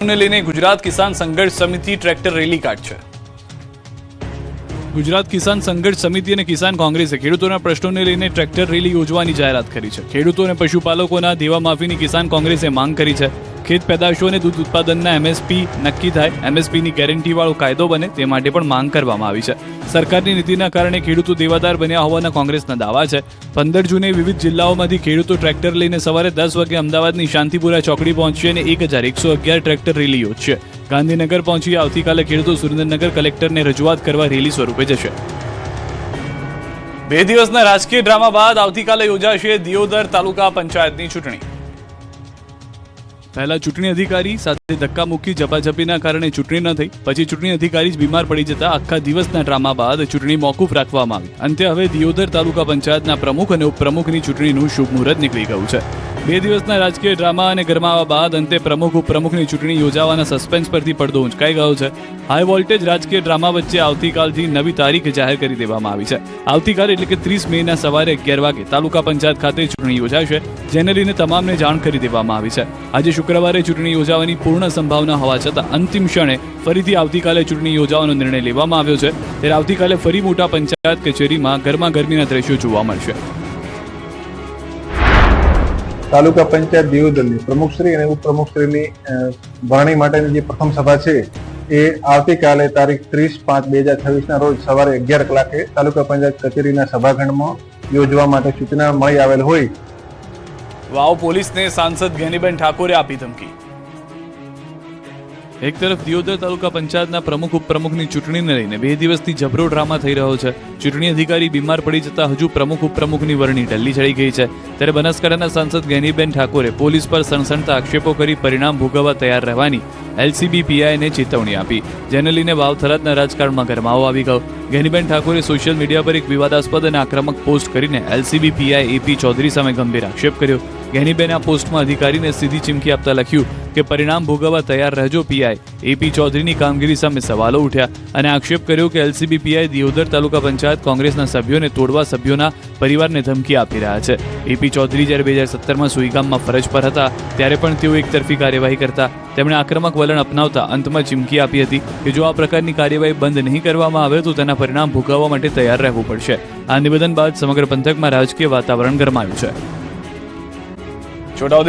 ને લઈને ગુજરાત કિસાન સંઘર્ષ સમિતિ ટ્રેક્ટર રેલી કાઢશે। ગુજરાત કિસાન સંઘર્ષ સમિતિ અને કિસાન કોંગ્રેસે ખેડૂતોના પ્રશ્નોને લઈને ટ્રેક્ટર રેલી યોજવાની જાહેરાત કરી છે। ખેડૂતો અને પશુપાલકોના દેવા માફીની કિસાન કોંગ્રેસે માંગ કરી છે। ખેત પેદાશો અને દૂધ ઉત્પાદનના એમએસપી નક્કી થાય, એમએસપીની ગેરંટીવાળો કાયદો બને તે માટે પણ માંગ કરવામાં આવી છે। સરકારની નીતિના કારણે ખેડૂતો દેવાદાર બન્યા હોવાના કોંગ્રેસના દાવા છે। 15 જૂને વિવિધ જિલ્લાઓમાંથી ખેડૂતો ટ્રેક્ટર લઈને સવારે 10 વાગે અમદાવાદની શાંતિપુરા ચોકડી પહોંચશે અને 1111 ટ્રેક્ટર રેલી યોજશે। ગાંધીનગર પહોંચી આવતીકાલે ખેડૂતો સુરેન્દ્રનગર કલેક્ટરને રજૂઆત કરવા રેલી સ્વરૂપે જશે। 2 દિવસના રાજકીય ડ્રામા બાદ આવતીકાલે યોજાશે દિયોદર તાલુકા પંચાયતની ચૂંટણી। પહેલા ચૂંટણી અધિકારી સાથે ધક્કામુક્કી ઝપાઝપીના કારણે ચૂંટણી ન થઈ, પછી ચૂંટણી અધિકારી જ બીમાર પડી જતા આખા દિવસના ડ્રામા બાદ ચૂંટણી મોકૂફ રાખવામાં આવી। અંતે હવે દિયોદર તાલુકા પંચાયતના પ્રમુખ અને ઉપપ્રમુખની ચૂંટણીનું શુભ મુહૂર્ત નીકળી ગયું છે। 2 દિવસના રાજકીય ડ્રામા અને ગરમાવા બાદ અંતે પ્રમુખ ઉપપ્રમુખની ચૂંટણી યોજાવાના સસ્પેન્સ પરથી પડદો ઊંચકાઈ ગયો છે। હાઈ વોલ્ટેજ રાજકીય ડ્રામા વચ્ચે આવતીકાલથી નવી તારીખ જાહેર કરી દેવામાં આવી છે। આવતીકાલે એટલે કે 30 મેના સવારે 11 વાગે તાલુકા પંચાયત ખાતે ચૂંટણી યોજાશે, જેને લઈને તમામને જાણ કરી દેવામાં આવી છે। આજે શુક્રવારે ચૂંટણી યોજાવાની પૂર્ણ સંભાવના હોવા છતાં અંતિમ ક્ષણે ફરીથી આવતીકાલે ચૂંટણી યોજવાનો નિર્ણય લેવામાં આવ્યો છે। ત્યારે આવતીકાલે ફરી મોટા પંચાયત કચેરીમાં ગરમાગરમીના દ્રશ્યો જોવા મળશે। તાલુકા પંચાયત દિયોદરની પ્રમુખશ્રી અને ઉપપ્રમુખશ્રીની વરણી માટેની જે પ્રથમ સભા છે એ આવતીકાલે તારીખ 30/5/2026 રોજ સવારે 11 કલાકે તાલુકા પંચાયત કચેરીના સભાખંડમાં યોજવા માટે સૂચના મળી આવેલ હોય। વાવ પોલીસને સાંસદ ગેનીબેન ઠાકોરે આપી ધમકી। એક તરફ દિયોદર તાલુકા પંચાયતના પ્રમુખ ઉપપ્રમુખની ચૂંટણીને લઈને 2 દિવસથી જબરો ડ્રામા થઈ રહ્યો છે। ચૂંટણી અધિકારી બીમાર પડી જતા હજુ પ્રમુખ ઉપપ્રમુખની વરણી ઢલી ચડી ગઈ છે। ત્યારે બનાસકાંઠાના સાંસદ ગેનીબેન ઠાકોરે પોલીસ પર સણસણતા આક્ષેપો કરી પરિણામ ભોગવવા તૈયાર રહેવાની એલસીબી પીઆઈને ચેતવણી આપી, જેને લઈને વાવ થરાદના રાજકારણમાં ગરમાવો આવી ગયો। ગેનીબેન ઠાકોરે સોશિયલ મીડિયા પર એક વિવાદાસ્પદ અને આક્રમક પોસ્ટ કરીને એલસીબી પીઆઈ એપી ચૌધરી સામે ગંભીર આક્ષેપ કર્યો। ગેનીબેન આ પોસ્ટમાં અધિકારીને સીધી ચીમકી આપતા લખ્યું કે પરિણામ ભોગવવા તૈયાર રહેજો। પીઆઈ એપી ચૌધરીની કામગીરી સામે સવાલો ઉઠ્યા અને આક્ષેપ કર્યો કે એલસીબી પીઆઈ દિયોદર તાલુકા પંચાયત કોંગ્રેસના સભ્યોને તોડવા સભ્યોના પરિવારને ધમકી આપી રહ્યા છે। એપી ચૌધરી જ્યારે 2017માં સુઈગામમાં ફરજ પર હતા ત્યારે પણ તેઓ એકતરફી કાર્યવાહી કરતા। તેમણે આક્રમક વલણ અપનાવતા અંતમાં ચીમકી આપી હતી કે જો આ પ્રકારની કાર્યવાહી બંધ નહીં કરવામાં આવે તો તેના પરિણામ ભોગવવા માટે તૈયાર રહેવું પડશે। આ નિવેદન બાદ સમગ્ર પંથકમાં રાજકીય વાતાવરણ ગરમાયું છે। છોટાઉદેપુર